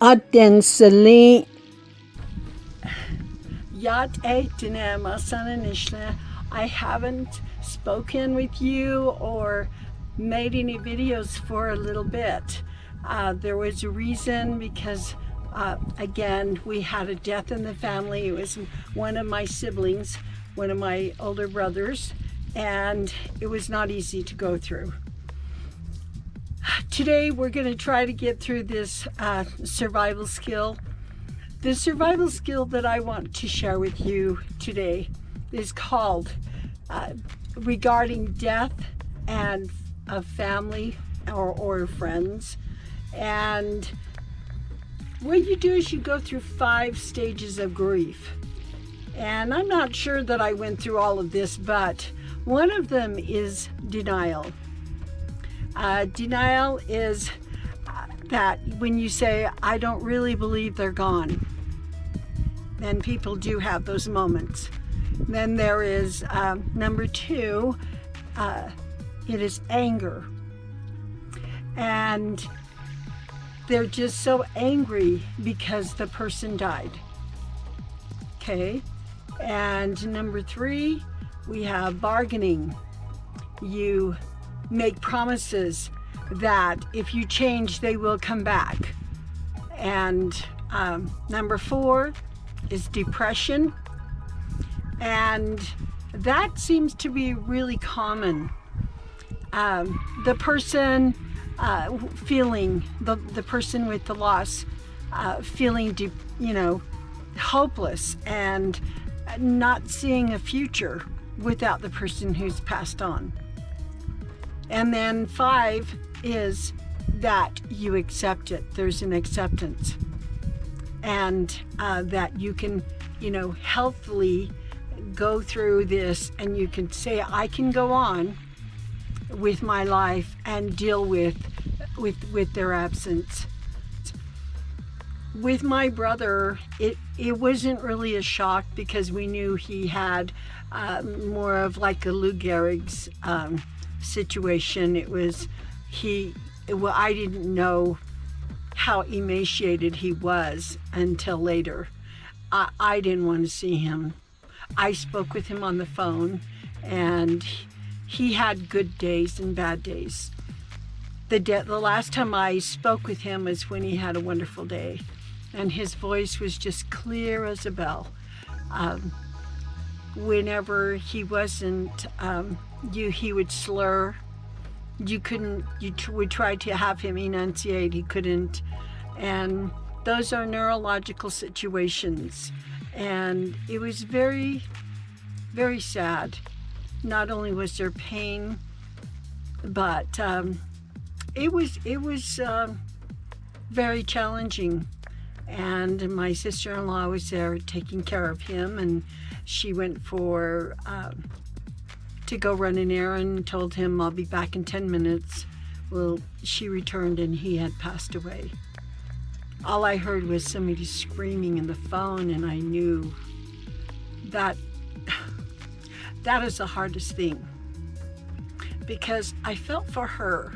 ádin silii. Yat ádin masananishla. I haven't spoken with you or made any videos for a little bit. There was a reason because again, we had a death in the family. It was one of my siblings, one of my older brothers, and it was not easy to go through. Today we're going to try to get through this survival skill. The survival skill that I want to share with you today is called regarding death and of family or friends. And what you do is you go through 5 stages of grief. And I'm not sure that I went through all of this, but one of them is denial. Denial is that when you say, I don't really believe they're gone. And people do have those moments. Then there is number 2, it is anger. And they're just so angry because the person died. Okay. And number 3, we have bargaining. You make promises that if you change, they will come back. And number 4 is depression. And that seems to be really common. The person feeling, the person with the loss, feeling, hopeless and not seeing a future without the person who's passed on. And then 5 is that you accept it. There's an acceptance. And that you can, healthily go through this and you can say, I can go on with my life and deal with their absence. With my brother, it wasn't really a shock because we knew he had more of like a Lou Gehrig's situation. I didn't know how emaciated he was until later. I didn't want to see him. I spoke with him on the phone, and he had good days and bad days. The last time I spoke with him was when he had a wonderful day, and his voice was just clear as a bell. Whenever he wasn't, he would slur. You would try to have him enunciate, he couldn't. And those are neurological situations. And it was very, very sad. Not only was there pain, but it was very challenging. And my sister-in-law was there taking care of him, and she went to go run an errand and told him, I'll be back in 10 minutes. Well, she returned and he had passed away. All I heard was somebody screaming in the phone, and I knew that is the hardest thing, because I felt for her.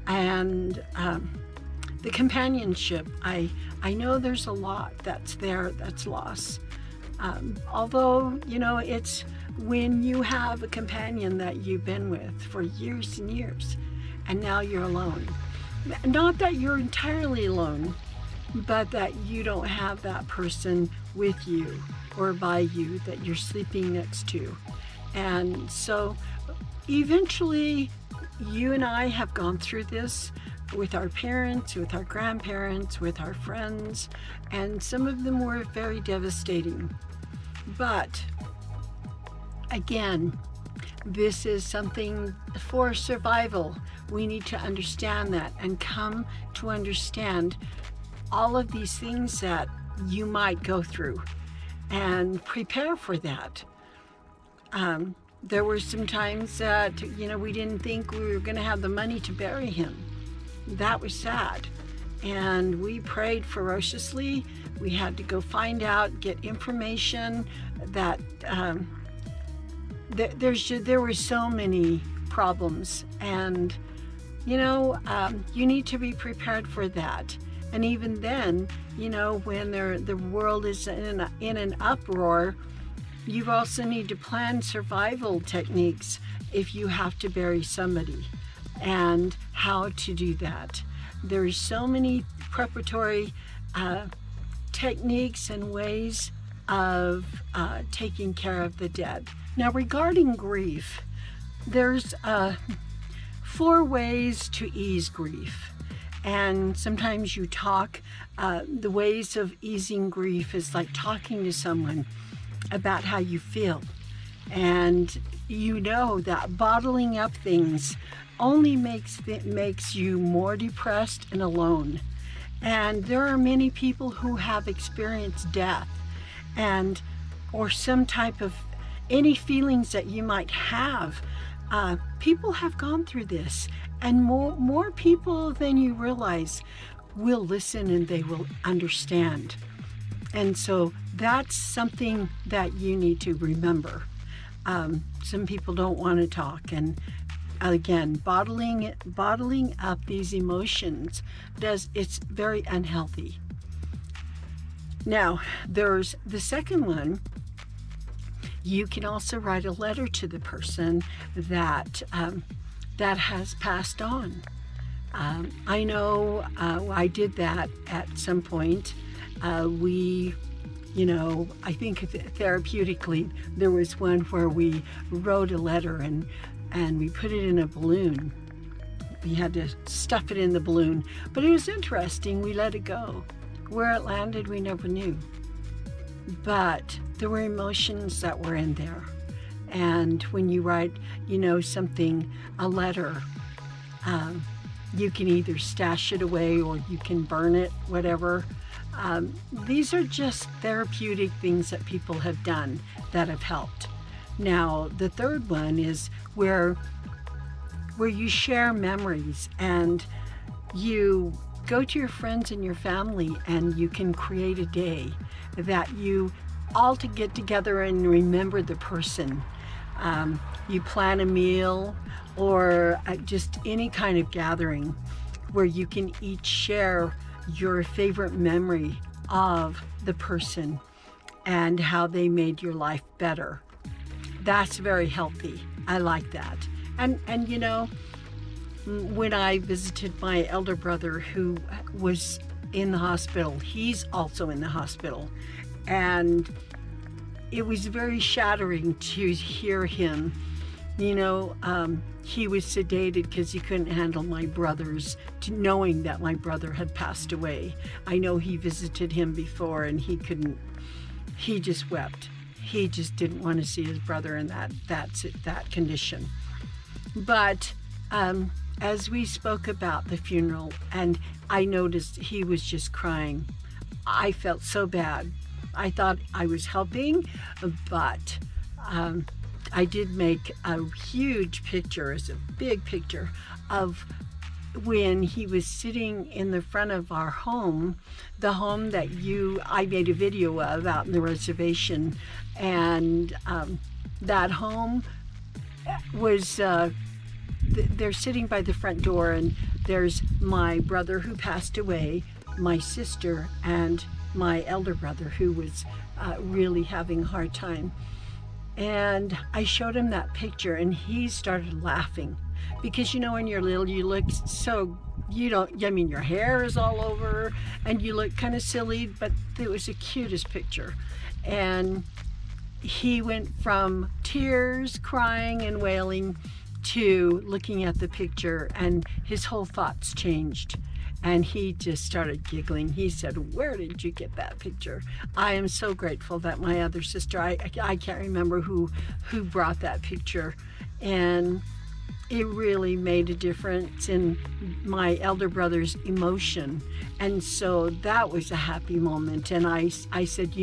And the companionship, I know there's a lot that's there that's lost. Although, it's when you have a companion that you've been with for years and years, and now you're alone. Not that you're entirely alone, but that you don't have that person with you or by you that you're sleeping next to. And so eventually you and I have gone through this with our parents, with our grandparents, with our friends, and some of them were very devastating. But again, this is something for survival. We need to understand that and come to understand all of these things that you might go through and prepare for that. There were some times that, we didn't think we were going to have the money to bury him. That was sad. And we prayed ferociously. We had to go find out, get information that there were so many problems, and you need to be prepared for that. And even then, when the world is in an uproar, you also need to plan survival techniques if you have to bury somebody, and how to do that. There's so many preparatory techniques and ways of taking care of the dead. Now, regarding grief, there's 4 ways to ease grief. And sometimes you talk, the ways of easing grief is like talking to someone about how you feel. And that bottling up things only makes you more depressed and alone. And there are many people who have experienced death or some type of any feelings that you might have. People have gone through this, and more people than you realize will listen and they will understand. And so that's something that you need to remember. Some people don't want to talk, and again, bottling up these emotions it's very unhealthy. Now, there's the second one. You can also write a letter to the person that has passed on. I know I did that at some point. I think therapeutically, there was one where we wrote a letter and we put it in a balloon. We had to stuff it in the balloon, but it was interesting. We let it go. Where it landed, we never knew. But there were emotions that were in there. And when you write, a letter, you can either stash it away or you can burn it, whatever. These are just therapeutic things that people have done that have helped. Now, the third one is where you share memories, and you go to your friends and your family, and you can create a day that you all to get together and remember the person. You plan a meal or just any kind of gathering where you can each share your favorite memory of the person and how they made your life better. That's very healthy. I like that. And when I visited my elder brother who was in the hospital, he's also in the hospital, and it was very shattering to hear him. He was sedated because he couldn't handle my knowing that my brother had passed away. I know he visited him before, and he just wept. He just didn't want to see his brother in that condition. But as we spoke about the funeral, and I noticed he was just crying, I felt so bad. I thought I was helping, but I did make a huge picture, it's a big picture, of when he was sitting in the front of our home, the home that I made a video of out in the reservation. And that home was, they're sitting by the front door, and there's my brother who passed away, my sister, and my elder brother who was really having a hard time. And I showed him that picture, and he started laughing because, when you're little, you look so, your hair is all over and you look kind of silly, but it was the cutest picture. And he went from tears, crying and wailing, to looking at the picture, and his whole thoughts changed. And he just started giggling. He said, "Where did you get that picture?" I am so grateful that my other sister, I can't remember who brought that picture, and it really made a difference in my elder brother's emotion. And so that was a happy moment. And I said,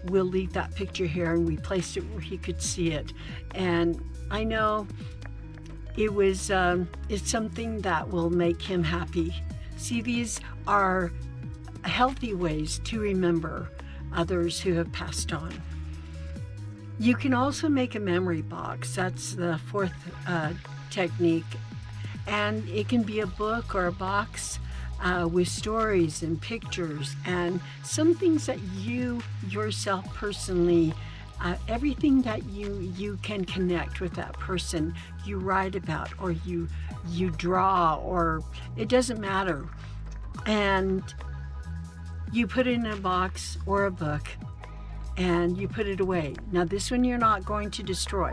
we'll leave that picture here, and we placed it where he could see it. And I know it's something that will make him happy. See, these are healthy ways to remember others who have passed on. You can also make a memory box. That's the fourth technique. And it can be a book or a box with stories and pictures and some things that you yourself personally, everything that you can connect with that person, you write about, or you draw, or it doesn't matter. And you put it in a box or a book and you put it away. Now this one you're not going to destroy.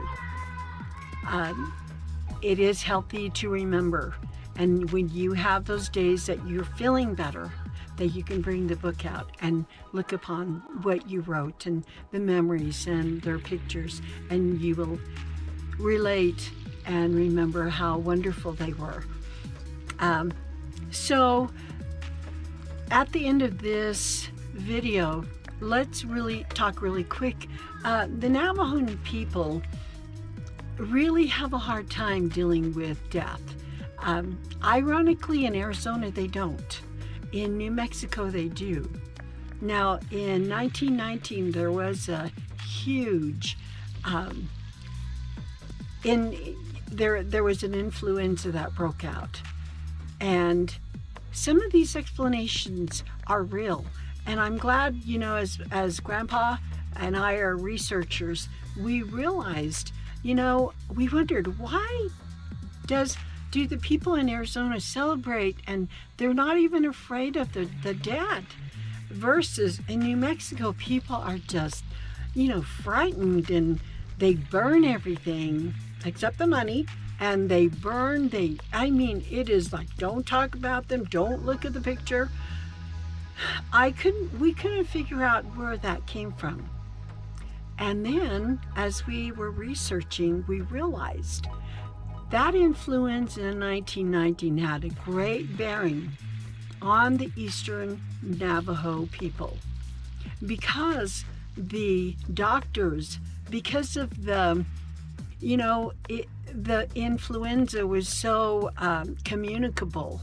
It is healthy to remember. And when you have those days that you're feeling better, that you can bring the book out and look upon what you wrote and the memories and their pictures, and you will relate and remember how wonderful they were. So at the end of this video, let's really talk really quick. The Navajo people really have a hard time dealing with death. Ironically, in Arizona, they don't. In New Mexico, they do. Now, in 1919, there was a huge, there was an influenza that broke out. And some of these explanations are real. And I'm glad, as Grandpa and I are researchers, we realized, we wondered, why do the people in Arizona celebrate and they're not even afraid of the dead? Versus in New Mexico, people are just, frightened, and they burn everything except the money, and they burn, it is like, don't talk about them, don't look at the picture. We couldn't figure out where that came from. And then as we were researching, we realized that influence in 1919 had a great bearing on the Eastern Navajo people, because the doctors, because of the influenza was so communicable,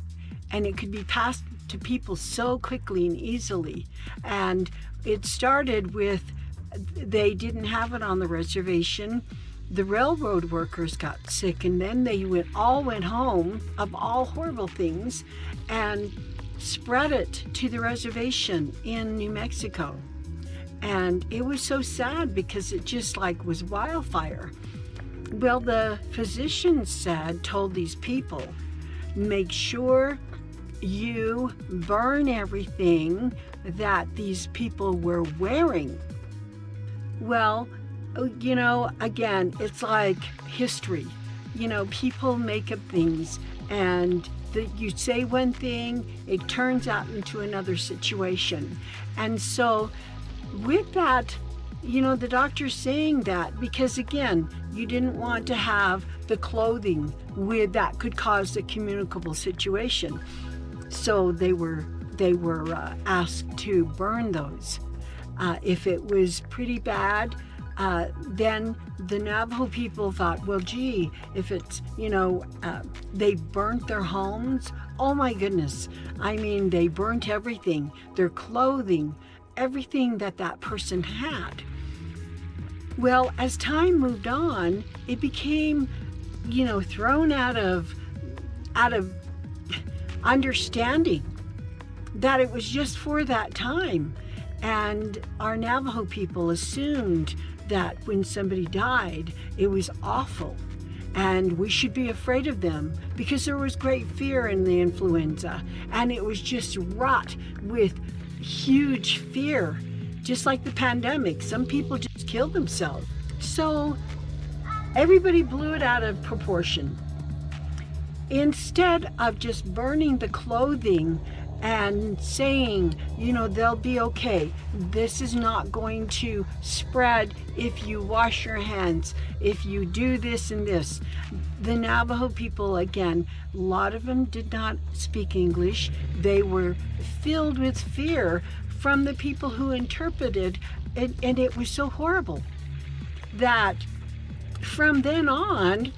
and it could be passed to people so quickly and easily. And it started with, they didn't have it on the reservation. The railroad workers got sick, and then they all went home, of all horrible things, and spread it to the reservation in New Mexico. And it was so sad because it just was wildfire. Well, the physicians told these people, make sure you burn everything that these people were wearing. Well, again, it's like history. People make up things, and you say one thing, it turns out into another situation. And so with that, the doctor's saying that because, again, you didn't want to have the clothing that could cause the communicable situation. So they were asked to burn those. If it was pretty bad, then the Navajo people thought, well, gee, if it's, they burnt their homes. Oh my goodness. They burnt everything, their clothing, everything that person had. Well, as time moved on, it became, thrown out of understanding that it was just for that time. And our Navajo people assumed that when somebody died, it was awful, and we should be afraid of them because there was great fear in the influenza, and it was just wrought with huge fear, just like the pandemic. Some people just killed themselves. So everybody blew it out of proportion. Instead of just burning the clothing and saying, they'll be okay. This is not going to spread if you wash your hands, if you do this and this. The Navajo people, again, a lot of them did not speak English. They were filled with fear from the people who interpreted, and it was so horrible that from then on,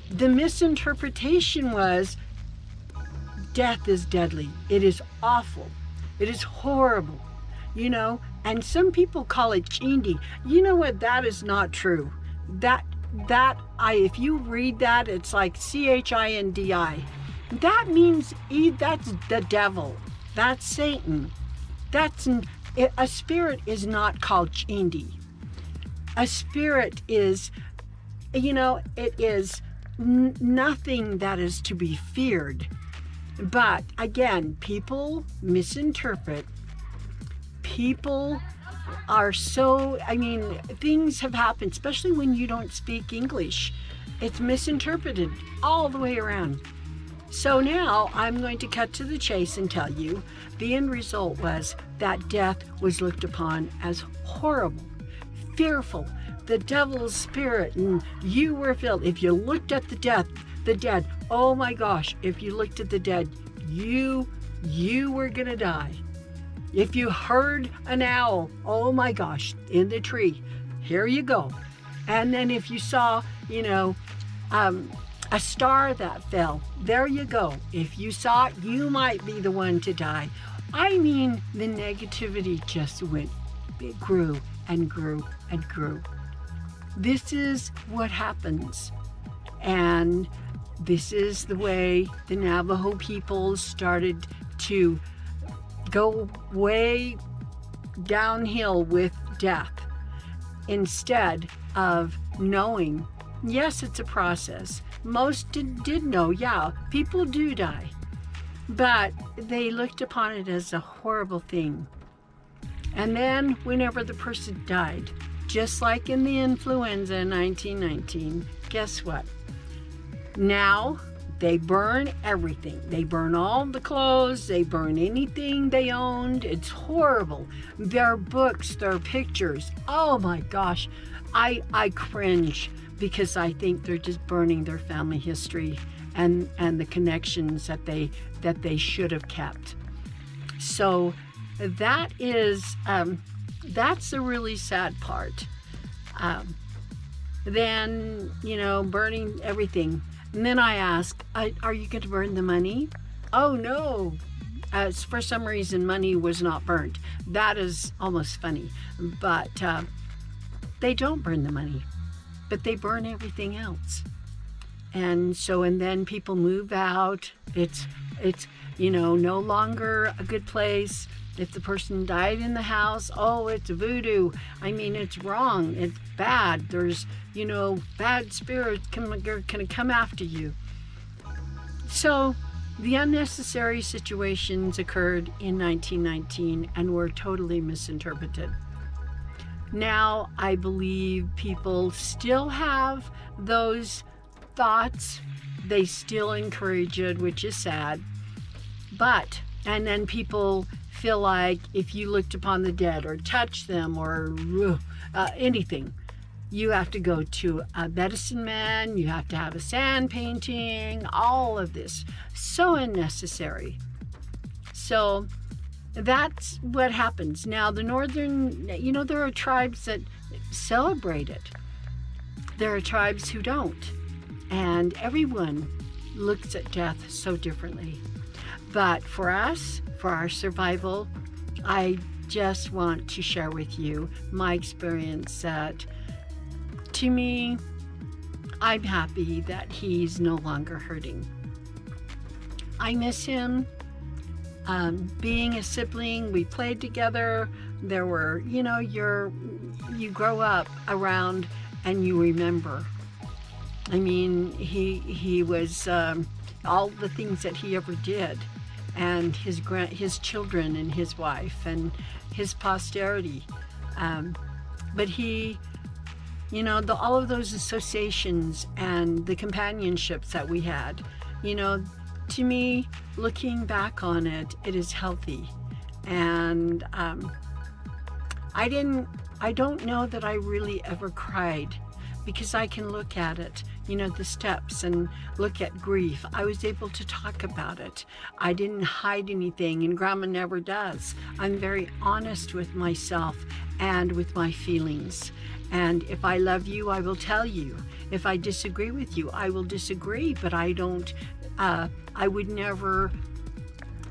the misinterpretation was, death is deadly. It is awful. It is horrible, and some people call it chindi. You know what? That is not true. If you read that, it's like CHINDI. That means that's the devil. That's Satan. A spirit is not called chindi. A spirit is, it is nothing that is to be feared. But again, people misinterpret. People are so, things have happened, especially when you don't speak English. It's misinterpreted all the way around. So now I'm going to cut to the chase and tell you the end result was that death was looked upon as horrible, fearful, the devil's spirit, and you were filled. If you looked at the dead, oh my gosh, if you looked at the dead, you were gonna die. If you heard an owl, oh my gosh, in the tree, here you go. And then if you saw, a star that fell, there you go. If you saw it, you might be the one to die. The negativity just it grew and grew and grew. This is what happens. And this is the way the Navajo people started to go way downhill with death instead of knowing, yes, it's a process. Most did know, yeah, people do die, but they looked upon it as a horrible thing. And then whenever the person died, just like in the influenza in 1919, guess what? Now they burn everything. They burn all the clothes. They burn anything they owned. It's horrible. Their books, their pictures. Oh my gosh. I cringe because I think they're just burning their family history and the connections that they should have kept. So that is that's the really sad part. Then burning everything. And then I ask, are you going to burn the money? Oh, no. For some reason, money was not burnt. That is almost funny. But they don't burn the money, but they burn everything else. And then people move out. It's no longer a good place. If the person died in the house, oh, it's voodoo. It's wrong. It's bad. There's, bad spirits can come after you. So the unnecessary situations occurred in 1919 and were totally misinterpreted. Now I believe people still have those thoughts. They still encourage it, which is sad. And then people feel like if you looked upon the dead or touched them or anything, you have to go to a medicine man, you have to have a sand painting, all of this. So unnecessary. So that's what happens. Now the northern, there are tribes that celebrate it. There are tribes who don't. And everyone looks at death so differently. But for us, for our survival, I just want to share with you my experience that, to me, I'm happy that he's no longer hurting. I miss him. Being a sibling, we played together. There were, you grow up around and you remember. He was all the things that he ever did. And his children and his wife and his posterity. But he, all of those associations and the companionships that we had, to me, looking back on it, it is healthy. And I don't know that I really ever cried because I can look at it, the steps and look at grief. I was able to talk about it. I didn't hide anything, and Grandma never does. I'm very honest with myself and with my feelings. And if I love you, I will tell you. If I disagree with you, I will disagree, but I would never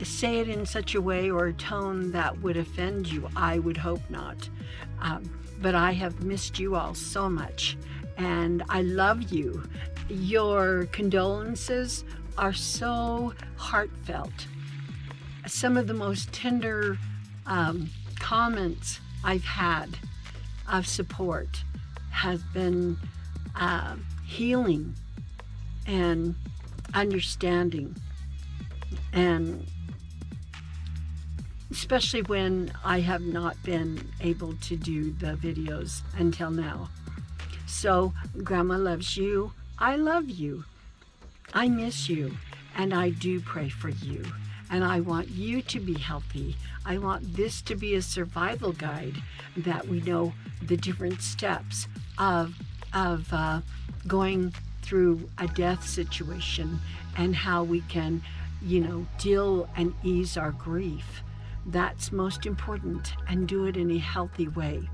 say it in such a way or a tone that would offend you. I would hope not. But I have missed you all so much. And I love you. Your condolences are so heartfelt. Some of the most tender comments I've had of support has been healing and understanding, and especially when I have not been able to do the videos until now. So Grandma loves you. I love you. I miss you, and I do pray for you. And I want you to be healthy. I want this to be a survival guide, that we know the different steps of going through a death situation, and how we can, deal and ease our grief. That's most important, and do it in a healthy way.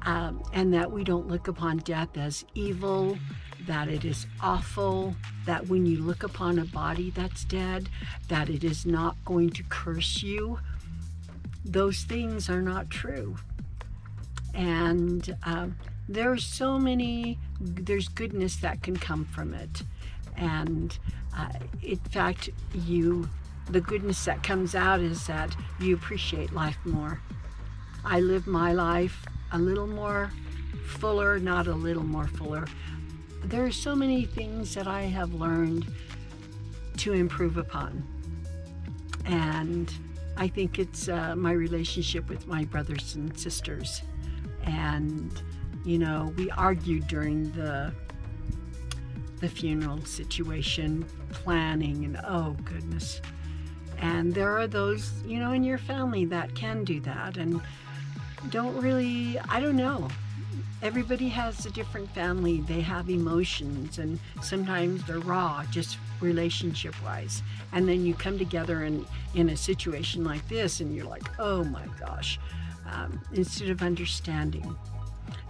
And that we don't look upon death as evil, that it is awful, that when you look upon a body that's dead, that it is not going to curse you. Those things are not true. And there's goodness that can come from it. And in fact, the goodness that comes out is that you appreciate life more. I live my life a little more fuller, not a little more fuller. There are so many things that I have learned to improve upon. And I think it's my relationship with my brothers and sisters. And, we argued during the funeral situation, planning, and oh goodness. And there are those, in your family that can do that, and I don't know. Everybody has a different family. They have emotions, and sometimes they're raw, just relationship-wise. And then you come together in a situation like this, and you're like, oh my gosh, instead of understanding.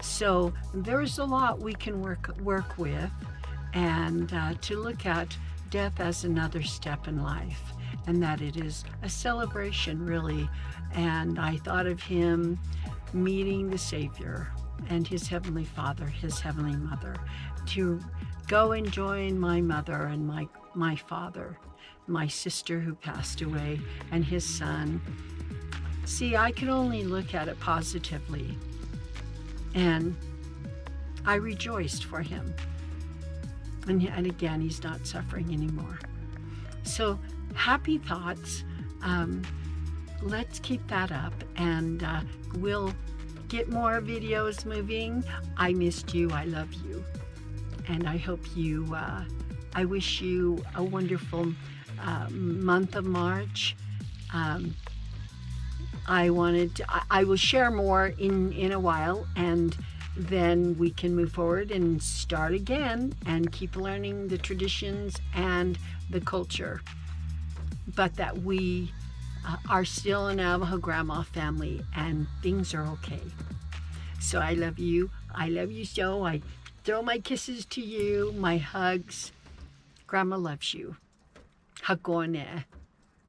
So there's a lot we can work with, and to look at death as another step in life, and that it is a celebration, really. And I thought of him meeting the Savior and his Heavenly Father, his Heavenly Mother, to go and join my mother and my father, my sister who passed away, and his son. See, I could only look at it positively, and I rejoiced for him. And again, he's not suffering anymore. So happy thoughts. Let's keep that up, and we'll get more videos moving. I missed you. I love you. And I hope I wish you a wonderful month of March. I will share more in a while, and then we can move forward and start again and keep learning the traditions and the culture. But that we are still a Navajo Grandma family, and things are okay. So I love you. I love you so. I throw my kisses to you, my hugs. Grandma loves you. Hagone.